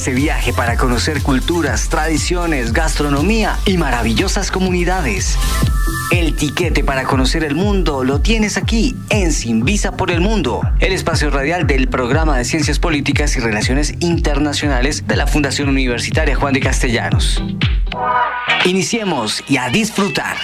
este viaje para conocer culturas, tradiciones, gastronomía y maravillosas comunidades. El tiquete para conocer el mundo lo tienes aquí en Sin Visa por el Mundo, el espacio radial del programa de Ciencias Políticas y Relaciones Internacionales de la Fundación Universitaria Juan de Castellanos. Iniciemos y a disfrutar.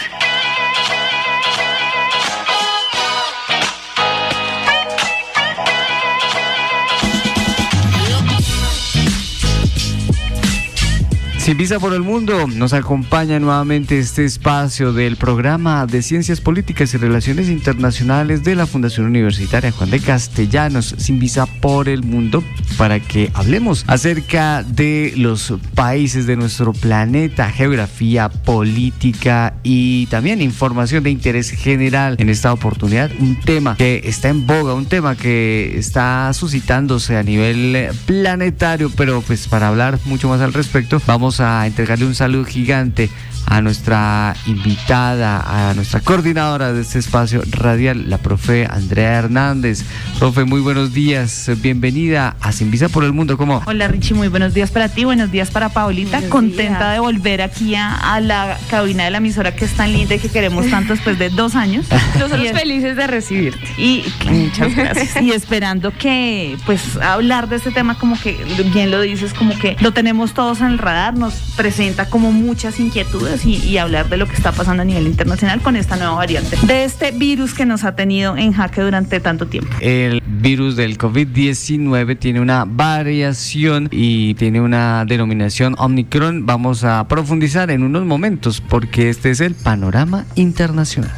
Sin Visa por el Mundo, nos acompaña nuevamente este espacio del programa de Ciencias Políticas y Relaciones Internacionales de la Fundación Universitaria Juan de Castellanos, Sin Visa por el Mundo, para que hablemos acerca de los países de nuestro planeta, geografía, política y también información de interés general. En esta oportunidad, un tema que está en boga, un tema que está suscitándose a nivel planetario, pero pues para hablar mucho más al respecto, vamos a entregarle un saludo gigante a nuestra invitada, a nuestra coordinadora de este espacio radial, la profe Andrea Hernández. Profe, muy buenos días, bienvenida a Sin Visa por el Mundo. ¿Cómo? Hola Richie, muy buenos días para ti, buenos días para Paulita, contenta de volver aquí a la cabina de la emisora que es tan linda y que queremos tanto después de 2 años. Nosotros felices de recibirte. Y muchas gracias. Y esperando que pues hablar de este tema, como que bien lo dices, como que lo tenemos todos en el radar, nos presenta como muchas inquietudes y hablar de lo que está pasando a nivel internacional con esta nueva variante de este virus que nos ha tenido en jaque durante tanto tiempo. El virus del COVID-19 tiene una variación y tiene una denominación Omicron. Vamos a profundizar en unos momentos porque este es el panorama internacional.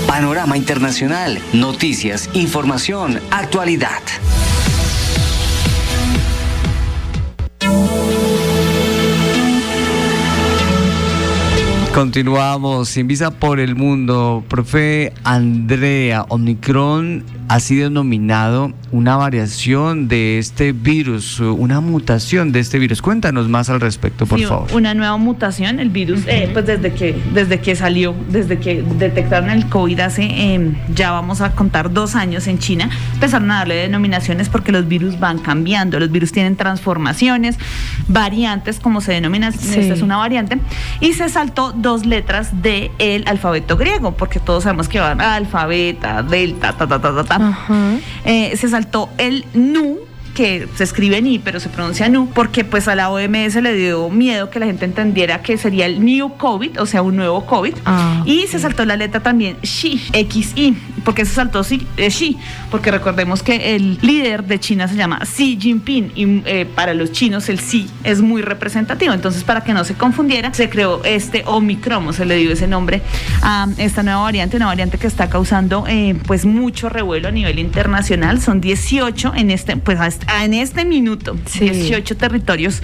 Panorama Internacional, noticias, información, actualidad. Continuamos Sin Visa por el Mundo. Profe Andrea, Omicron ha sido denominado una variación de este virus, una mutación de este virus. Cuéntanos más al respecto, por favor. Una nueva mutación, el virus, pues desde que salió, desde que detectaron el COVID hace, ya vamos a contar 2 años en China, empezaron a darle denominaciones porque los virus van cambiando, los virus tienen transformaciones, variantes, como se denomina, sí. Esta es una variante, y se saltó 2 letras del alfabeto griego, porque todos sabemos que van alfa, beta, delta, se saltó el nu, que se escribe ni, pero se pronuncia nu, porque pues a la OMS le dio miedo que la gente entendiera que sería el new COVID, o sea, un nuevo COVID, y se saltó la letra también Xi, XI, porque se saltó Xi, porque recordemos que el líder de China se llama Xi Jinping, y para los chinos el Xi es muy representativo, entonces para que no se confundiera, se creó este Omicron, se le dio ese nombre a esta nueva variante, una variante que está causando pues mucho revuelo a nivel internacional. Son 18 en este minuto, sí. 18 territorios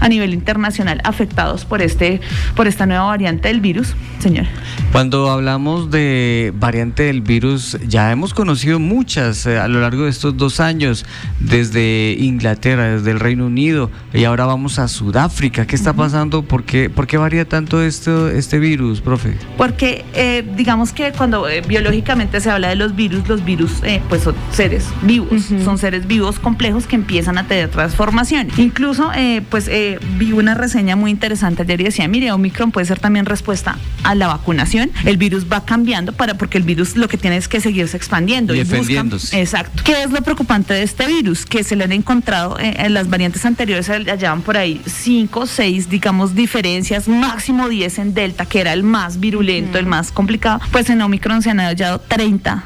a nivel internacional afectados por esta nueva variante del virus, señor. Cuando hablamos de variante del virus, ya hemos conocido muchas a lo largo de estos 2 años, desde Inglaterra, desde el Reino Unido, y ahora vamos a Sudáfrica. ¿Qué está pasando? ¿Por qué varía tanto este virus, profe? Porque digamos que cuando biológicamente se habla de los virus pues son seres vivos, son seres vivos complejos que empiezan a tener transformaciones. Incluso vi una reseña muy interesante ayer y decía, mire, Omicron puede ser también respuesta a la vacunación. El virus va cambiando porque el virus lo que tiene es que seguirse expandiendo. Y defendiéndose. Exacto. ¿Qué es lo preocupante de este virus? Que se le han encontrado en las variantes anteriores, se hallaban por ahí 5, 6, digamos, diferencias, máximo 10 en Delta, que era el más virulento, el más complicado. Pues en Omicron se han hallado 30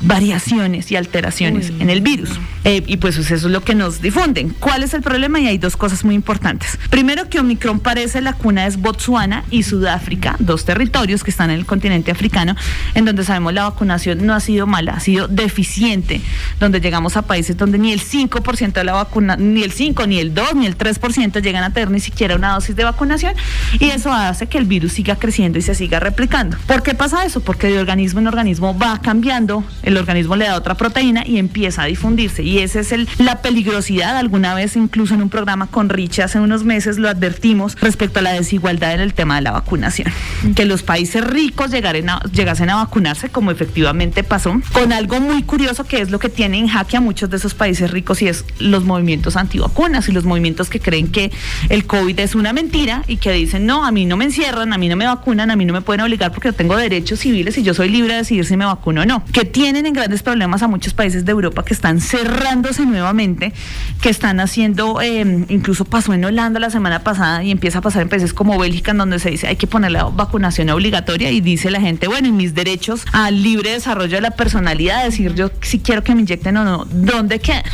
variaciones y alteraciones en el virus. Y pues eso es lo que nos difunden. ¿Cuál es el problema? Y hay 2 cosas muy importantes. Primero, que Omicron parece la cuna es Botsuana y Sudáfrica, 2 territorios que están en el continente africano, en donde sabemos la vacunación no ha sido mala, ha sido deficiente, donde llegamos a países donde ni el 5% de la vacuna, ni el 5, ni el 2, ni el 3% llegan a tener ni siquiera una dosis de vacunación, y eso hace que el virus siga creciendo y se siga replicando. ¿Por qué pasa eso? Porque de organismo en organismo va cambiando cambio el organismo le da otra proteína y empieza a difundirse. Y esa es la peligrosidad. Alguna vez, incluso en un programa con Richie hace unos meses, lo advertimos respecto a la desigualdad en el tema de la vacunación. Que los países ricos llegasen a vacunarse, como efectivamente pasó, con algo muy curioso que es lo que tiene en jaque a muchos de esos países ricos, y es los movimientos antivacunas y los movimientos que creen que el COVID es una mentira y que dicen, no, a mí no me encierran, a mí no me vacunan, a mí no me pueden obligar porque yo tengo derechos civiles y yo soy libre de decidir si me vacuno o no. Que tienen en grandes problemas a muchos países de Europa que están cerrándose nuevamente, que están haciendo, incluso pasó en Holanda la semana pasada y empieza a pasar en países como Bélgica, en donde se dice hay que poner la vacunación obligatoria, y dice la gente, bueno, y mis derechos al libre desarrollo de la personalidad, decir yo si quiero que me inyecten o no, ¿dónde quedan?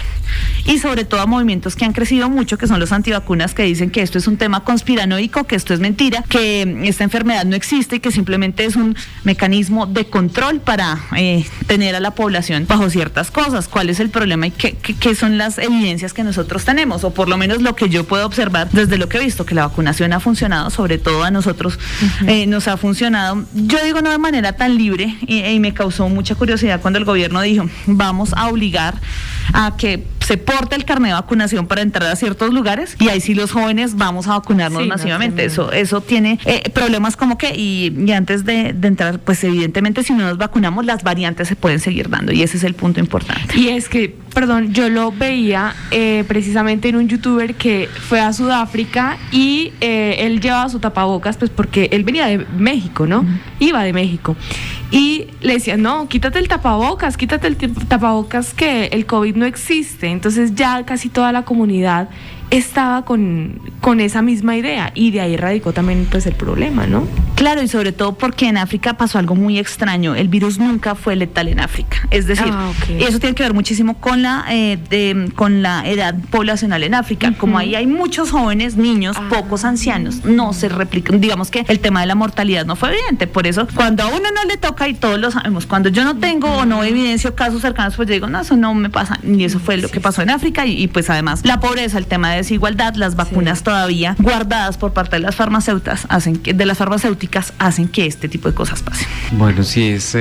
Y sobre todo a movimientos que han crecido mucho, que son los antivacunas, que dicen que esto es un tema conspiranoico, que esto es mentira, que esta enfermedad no existe y que simplemente es un mecanismo de control para tener a la población bajo ciertas cosas. ¿Cuál es el problema y qué son las evidencias que nosotros tenemos? O por lo menos lo que yo puedo observar desde lo que he visto, que la vacunación ha funcionado, sobre todo a nosotros nos ha funcionado, yo digo no de manera tan libre, y me causó mucha curiosidad cuando el gobierno dijo, vamos a obligar a que se porte el carnet de vacunación para entrar a ciertos lugares, y ahí sí los jóvenes vamos a vacunarnos masivamente. Eso tiene problemas como que, y antes de entrar, pues evidentemente si no nos vacunamos, las variantes se pueden seguir dando, y ese es el punto importante. Y es que, perdón, yo lo veía precisamente en un youtuber que fue a Sudáfrica y él llevaba su tapabocas, pues porque él venía de México, ¿no? Iba de México. Y le decían, no, quítate el tapabocas que el COVID no existe. Entonces ya casi toda la comunidad estaba con esa misma idea, y de ahí radicó también pues el problema, ¿no? Claro, y sobre todo porque en África pasó algo muy extraño. El virus nunca fue letal en África. Es decir, eso tiene que ver muchísimo con la edad poblacional en África. Como ahí hay muchos jóvenes, niños, pocos ancianos, no se replican. Digamos que el tema de la mortalidad no fue evidente. Por eso, cuando a uno no le toca, y todos lo sabemos, cuando yo no tengo o no evidencio casos cercanos, pues yo digo, no, eso no me pasa. Y eso fue lo que pasó en África. Y pues además, la pobreza, el tema de desigualdad, las vacunas todavía guardadas por parte de las farmacéuticas hacen que este tipo de cosas pasen. Bueno, sí, es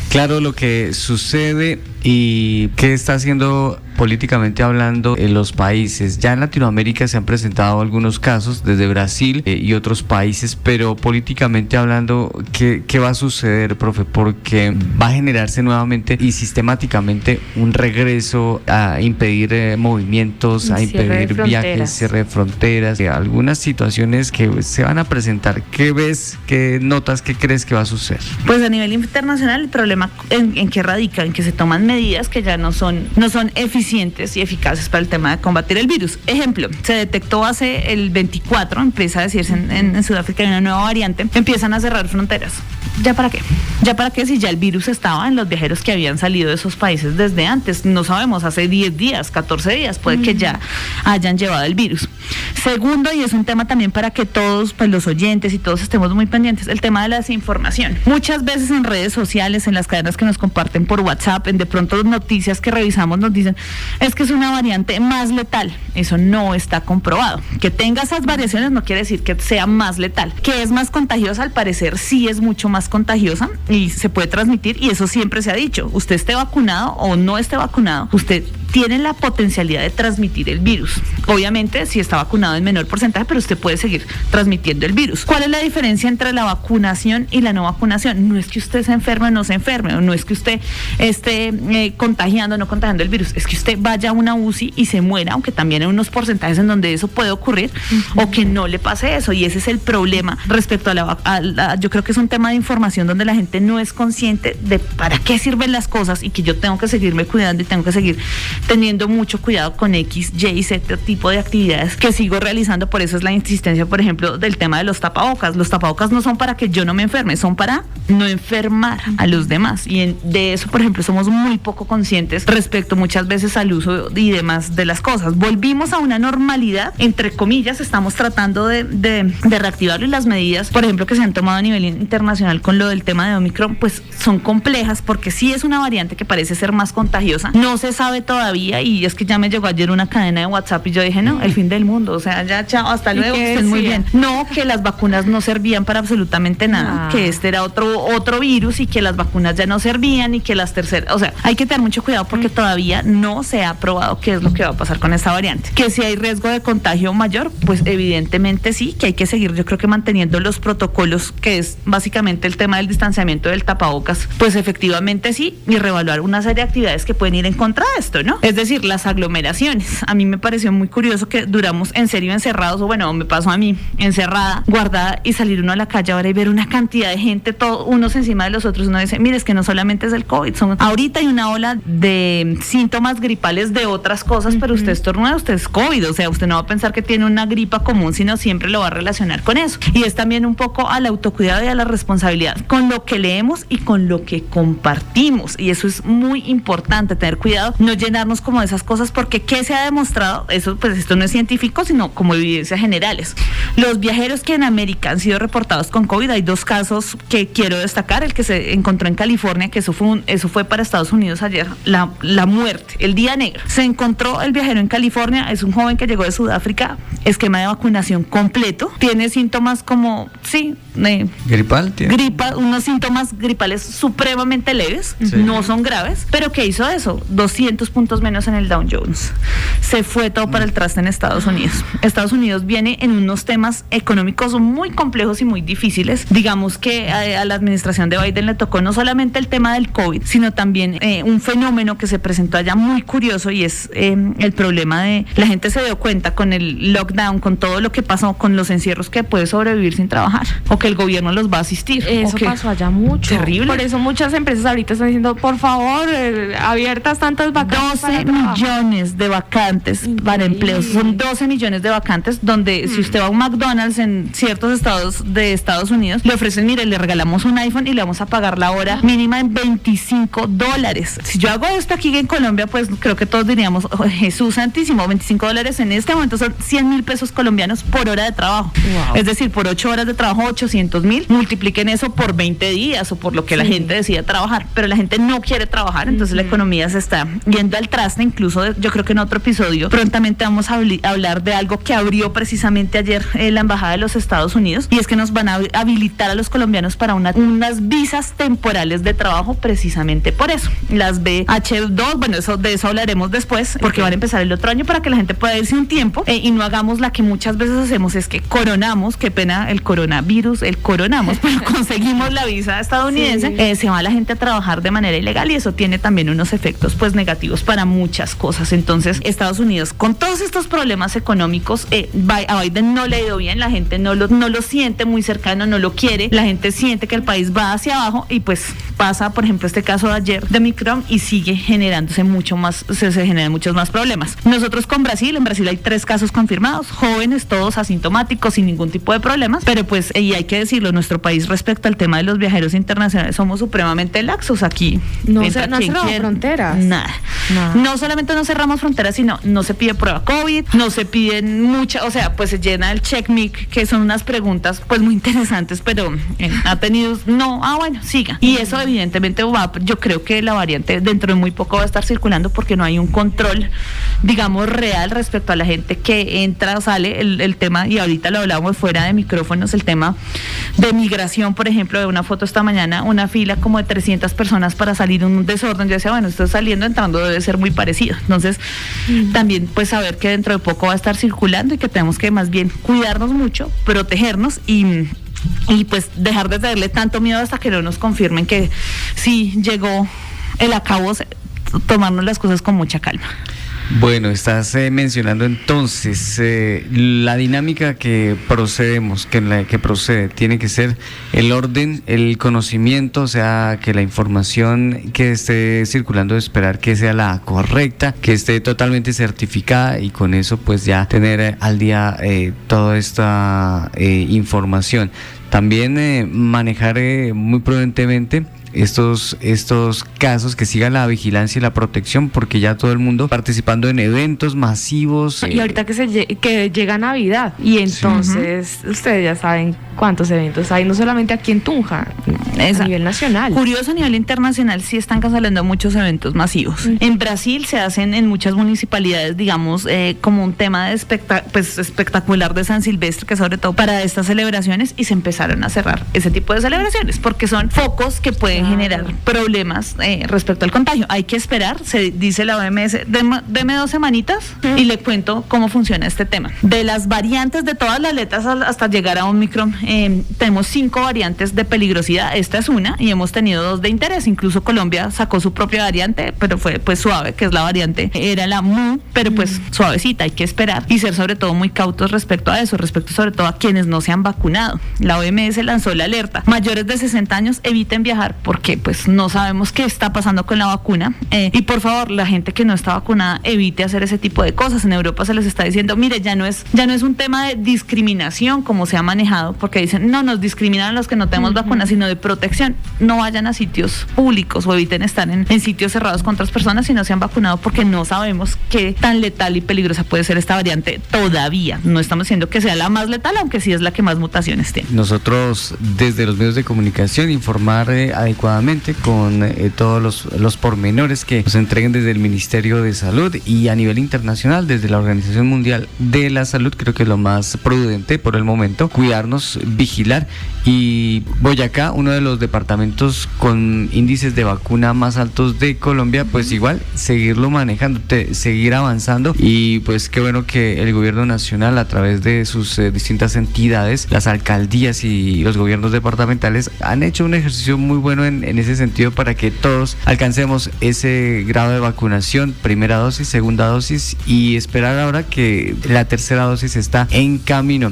claro lo que sucede y qué está haciendo políticamente hablando en los países. Ya en Latinoamérica se han presentado algunos casos desde Brasil y otros países, pero políticamente hablando, ¿qué va a suceder, profe? Porque va a generarse nuevamente y sistemáticamente un regreso a impedir movimientos, a impedir viajes, cierre de fronteras, algunas situaciones que se van a presentar. ¿Qué ves, qué notas, qué crees que va a suceder? Pues a nivel internacional el problema en qué radica, en que se toman medidas que ya no son eficientes y eficaces para el tema de combatir el virus. Ejemplo, se detectó hace el 24, empieza a decirse en Sudáfrica hay una nueva variante, empiezan a cerrar fronteras. ¿Ya para qué? ¿Ya para qué si ya el virus estaba en los viajeros que habían salido de esos países desde antes? No sabemos, hace 10 días, 14 días, puede que ya hayan llevado el virus. Segundo, y es un tema también para que todos, pues los oyentes y todos estemos muy pendientes, el tema de la desinformación. Muchas veces en redes sociales, en las cadenas que nos comparten por WhatsApp, en de pronto noticias que revisamos nos dicen, es que es una variante más letal. Eso no está comprobado. Que tenga esas variaciones no quiere decir que sea más letal. Que es más contagiosa, al parecer sí es mucho más contagiosa y se puede transmitir, y eso siempre se ha dicho. Usted esté vacunado o no esté vacunado, usted tiene la potencialidad de transmitir el virus. Obviamente, si está vacunado en menor porcentaje, pero usted puede seguir transmitiendo el virus. ¿Cuál es la diferencia entre la vacunación y la no vacunación? No es que usted se enferme o no se enferme, o no es que usted esté contagiando o no contagiando el virus, es que usted vaya a una UCI y se muera, aunque también hay unos porcentajes en donde eso puede ocurrir, o que no le pase eso, y ese es el problema respecto a yo creo que es un tema de información donde la gente no es consciente de para qué sirven las cosas, y que yo tengo que seguirme cuidando y tengo que seguir teniendo mucho cuidado con X, Y y Z tipo de actividades que sigo realizando. Por eso es la insistencia, por ejemplo, del tema de los tapabocas. Los tapabocas no son para que yo no me enferme, son para no enfermar a los demás, y de eso, por ejemplo, somos muy poco conscientes respecto muchas veces al uso y demás de las cosas. Volvimos a una normalidad, entre comillas, estamos tratando de reactivarlo, y las medidas, por ejemplo, que se han tomado a nivel internacional con lo del tema de Omicron, pues son complejas, porque sí es una variante que parece ser más contagiosa. No se sabe todavía todavía, y es que ya me llegó ayer una cadena de WhatsApp y yo dije, no, el fin del mundo, o sea, ya chao, hasta luego, que estén muy bien. No, que las vacunas no servían para absolutamente nada, que este era otro virus y que las vacunas ya no servían y que las terceras, o sea, hay que tener mucho cuidado porque todavía no se ha probado qué es lo que va a pasar con esta variante. Que si hay riesgo de contagio mayor, pues evidentemente sí, que hay que seguir, yo creo que manteniendo los protocolos, que es básicamente el tema del distanciamiento del tapabocas, pues efectivamente sí, y reevaluar una serie de actividades que pueden ir en contra de esto, ¿no? Es decir, las aglomeraciones. A mí me pareció muy curioso que duramos en serio encerrados, o bueno, me pasó a mí, encerrada, guardada, y salir uno a la calle ahora y ver una cantidad de gente, todos unos encima de los otros. Uno dice, mire, es que no solamente es el COVID, ahorita hay una ola de síntomas gripales de otras cosas, pero usted estornuda, usted es COVID, o sea, usted no va a pensar que tiene una gripa común, sino siempre lo va a relacionar con eso. Y es también un poco al autocuidado y a la responsabilidad con lo que leemos y con lo que compartimos, y eso es muy importante, tener cuidado, no llenarnos como de esas cosas, porque ¿qué se ha demostrado? Eso, pues esto no es científico, sino como evidencias generales. Los viajeros que en América han sido reportados con COVID, hay 2 casos que quiero destacar. El que se encontró en California, que eso fue para Estados Unidos ayer, la muerte, el día negro. Se encontró el viajero en California, es un joven que llegó de Sudáfrica, esquema de vacunación completo, tiene síntomas como, ¿Gripal? Gripa, unos síntomas gripales supremamente leves, no son graves, pero ¿qué hizo eso? 200 puntos menos en el Dow Jones. Se fue todo para el traste en Estados Unidos. Estados Unidos viene en unos temas económicos muy complejos y muy difíciles. Digamos que a la administración de Biden le tocó no solamente el tema del COVID, sino también un fenómeno que se presentó allá muy curioso, y es el problema de la gente se dio cuenta con el lockdown, con todo lo que pasó, con los encierros, que puede sobrevivir sin trabajar, o que el gobierno los va a asistir. Eso pasó allá mucho. Terrible. Por eso muchas empresas ahorita están diciendo, por favor, abiertas tantas vacantes. 12 millones de vacantes para empleos. Son 12 millones de vacantes donde si usted va a un McDonald's en ciertos estados de Estados Unidos, le ofrecen, mire, le regalamos un iPhone y le vamos a pagar la hora mínima en $25. Si yo hago esto aquí en Colombia, pues creo que todos diríamos, oh, Jesús santísimo, $25 en este momento son 100.000 pesos colombianos por hora de trabajo. Wow. Es decir, por 8 horas de trabajo, 800.000, multipliquen eso por 20 días o por lo que la gente decida trabajar, pero la gente no quiere trabajar, entonces la economía se está yendo al traste. Incluso yo creo que en otro episodio prontamente vamos a hablar de algo que abrió precisamente ayer la Embajada de los Estados Unidos, y es que nos van a habilitar a los colombianos para unas visas temporales de trabajo, precisamente por eso. Las BH2, bueno, de eso hablaremos después, porque van a empezar el otro año, para que la gente pueda irse un tiempo y no hagamos la que muchas veces hacemos, es que coronamos, qué pena el coronavirus, coronamos, pero conseguimos la visa estadounidense, se va la gente a trabajar de manera ilegal, y eso tiene también unos efectos pues negativos para muchas cosas. Entonces, Estados Unidos, con todos estos problemas económicos, a Biden no le ha ido bien, la gente no lo siente muy cercano, no lo quiere, la gente siente que el país va hacia abajo, y pues pasa, por ejemplo, este caso de ayer de Omicron, y sigue generándose mucho más, se generan muchos más problemas. Nosotros con Brasil, en Brasil hay 3 casos confirmados, jóvenes, todos asintomáticos, sin ningún tipo de problemas, pero pues, y hay que decirlo, nuestro país respecto al tema de los viajeros internacionales somos supremamente laxos. Aquí no cerramos fronteras. Nada. No solamente no cerramos fronteras, sino no se pide prueba COVID, no se piden mucha, o sea, pues se llena el checkmic, que son unas preguntas pues muy interesantes, pero ha tenido, bueno, siga. Y eso evidentemente yo creo que la variante dentro de muy poco va a estar circulando, porque no hay un control, digamos, real respecto a la gente que entra o sale. El tema, y ahorita lo hablábamos fuera de micrófonos, el tema de migración, por ejemplo, de una foto esta mañana, una fila como de 300 personas para salir en un desorden. Yo decía, bueno, esto saliendo, entrando debe ser muy parecido. Entonces, también pues saber que dentro de poco va a estar circulando, y que tenemos que más bien cuidarnos mucho, protegernos y pues dejar de tenerle tanto miedo hasta que no nos confirmen que sí llegó el acabo, tomarnos las cosas con mucha calma. Bueno, estás mencionando entonces la dinámica que procede, tiene que ser el orden, el conocimiento, o sea, que la información que esté circulando, esperar que sea la correcta, que esté totalmente certificada, y con eso pues ya tener al día toda esta información. También manejar muy prudentemente estos casos, que siga la vigilancia y la protección, porque ya todo el mundo participando en eventos masivos. Y ahorita que llega Navidad, y entonces ustedes ya saben cuántos eventos hay, no solamente aquí en Tunja, a nivel nacional. Curioso, a nivel internacional sí están cancelando muchos eventos masivos. En Brasil se hacen en muchas municipalidades, digamos, como un tema de espectacular de San Silvestre, que sobre todo para estas celebraciones, y se empezaron a cerrar ese tipo de celebraciones, porque son focos que pueden generar problemas respecto al contagio. Hay que esperar, se dice la OMS, deme 2 semanitas y le cuento cómo funciona este tema. De las variantes, de todas las letras hasta llegar a Omicron, tenemos 5 variantes de peligrosidad. Esta es una, y hemos tenido 2 de interés. Incluso Colombia sacó su propia variante, pero fue pues suave, que es la variante, era la Mu, pero pues suavecita. Hay que esperar y ser sobre todo muy cautos respecto a eso, respecto sobre todo a quienes no se han vacunado. La OMS lanzó la alerta: mayores de 60 años eviten viajar, porque pues no sabemos qué está pasando con la vacuna, y por favor, la gente que no está vacunada evite hacer ese tipo de cosas. En Europa se les está diciendo, mire, ya no es un tema de discriminación como se ha manejado, porque dicen, no, nos discriminan los que no tenemos vacunas, sino de protección. No vayan a sitios públicos o eviten estar en sitios cerrados con otras personas si no se han vacunado, porque no sabemos qué tan letal y peligrosa puede ser esta variante todavía. No estamos diciendo que sea la más letal, aunque sí es la que más mutaciones tiene. Nosotros, desde los medios de comunicación, informar adecuadamente con todos los pormenores que nos entreguen desde el Ministerio de Salud, y a nivel internacional, desde la Organización Mundial de la Salud. Creo que es lo más prudente por el momento, cuidarnos, vigilar. Y Boyacá, uno de los departamentos con índices de vacuna más altos de Colombia, pues igual seguirlo manejando, seguir avanzando, y pues qué bueno que el gobierno nacional, a través de sus distintas entidades, las alcaldías y los gobiernos departamentales, han hecho un ejercicio muy bueno en ese sentido, para que todos alcancemos ese grado de vacunación, primera dosis, segunda dosis, y esperar ahora que la tercera dosis está en camino.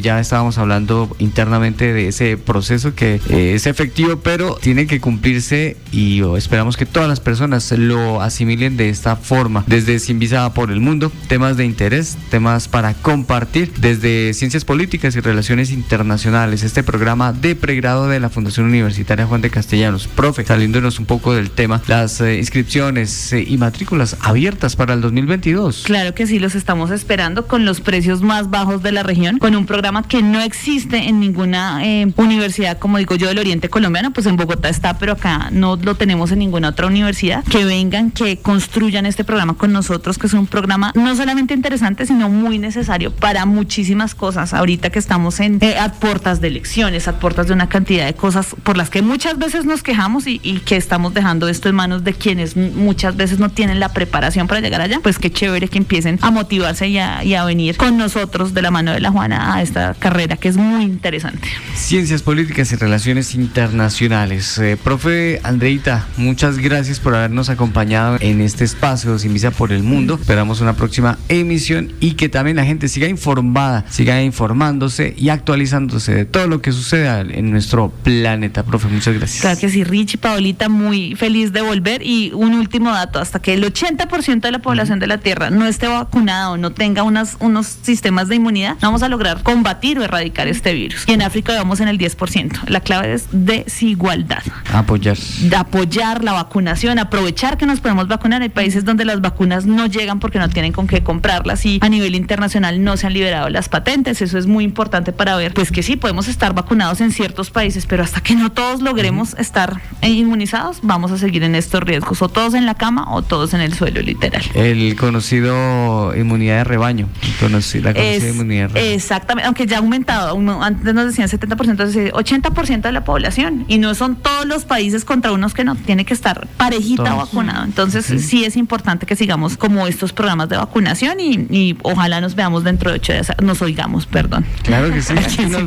Ya estábamos hablando internamente de ese proceso que es efectivo, pero tiene que cumplirse, y esperamos que todas las personas lo asimilen de esta forma. Desde Sin Visa por el Mundo, temas de interés, temas para compartir, desde Ciencias Políticas y Relaciones Internacionales, este programa de pregrado de la Fundación Universitaria Juan de Castellanos. Profe, saliéndonos un poco del tema, las inscripciones y matrículas abiertas para el 2022. Claro que sí, los estamos esperando con los precios más bajos de la región, con un programa que no existe en ninguna universidad, como digo yo, del oriente colombiano. Pues en Bogotá está, pero acá no lo tenemos en ninguna otra universidad. Que vengan, que construyan este programa con nosotros, que es un programa no solamente interesante, sino muy necesario para muchísimas cosas. Ahorita que estamos a puertas de elecciones, a puertas de una cantidad de cosas por las que muchas veces nos quejamos, y que estamos dejando esto en manos de quienes muchas veces no tienen la preparación para llegar allá. Pues qué chévere que empiecen a motivarse y a venir con nosotros de la mano de la Juana a esta carrera, que es muy interesante. Ciencias Políticas y Relaciones Internacionales. Profe Andreita, muchas gracias por habernos acompañado en este espacio Sin Visa por el Mundo. Esperamos una próxima emisión, y que también la gente siga informada, siga informándose y actualizándose de todo lo que suceda en nuestro planeta. Profe, muchas gracias. Claro que sí, Richie, Paolita, muy feliz de volver. Y un último dato: hasta que el 80% de la población de la Tierra no esté vacunada o no tenga unos sistemas de inmunidad, no vamos a lograr combatir o erradicar este virus. Y en África vamos en el 10%. La clave es desigualdad. Apoyar la vacunación, aprovechar que nos podemos vacunar. Hay países donde las vacunas no llegan porque no tienen con qué comprarlas, y a nivel internacional no se han liberado las patentes. Eso es muy importante para ver, pues, que sí podemos estar vacunados en ciertos países, pero hasta que no todos logremos estar inmunizados, vamos a seguir en estos riesgos, o todos en la cama o todos en el suelo, literal. El conocido inmunidad de rebaño. La conocida inmunidad de rebaño. Exactamente, aunque ya ha aumentado. Antes nos decían 70%, entonces 80% de la población, y no son todos los países contra unos que no, tiene que estar parejita todos vacunado. Entonces sí es importante que sigamos como estos programas de vacunación, y ojalá nos veamos dentro de 8 días, nos oigamos, perdón. Claro que sí,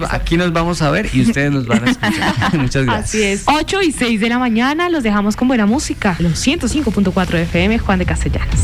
aquí nos vamos a ver y ustedes nos van a escuchar. Muchas gracias. Así es. 8:06 de la mañana, los dejamos con buena música. Los 105.4 FM, Juan de Castellanos.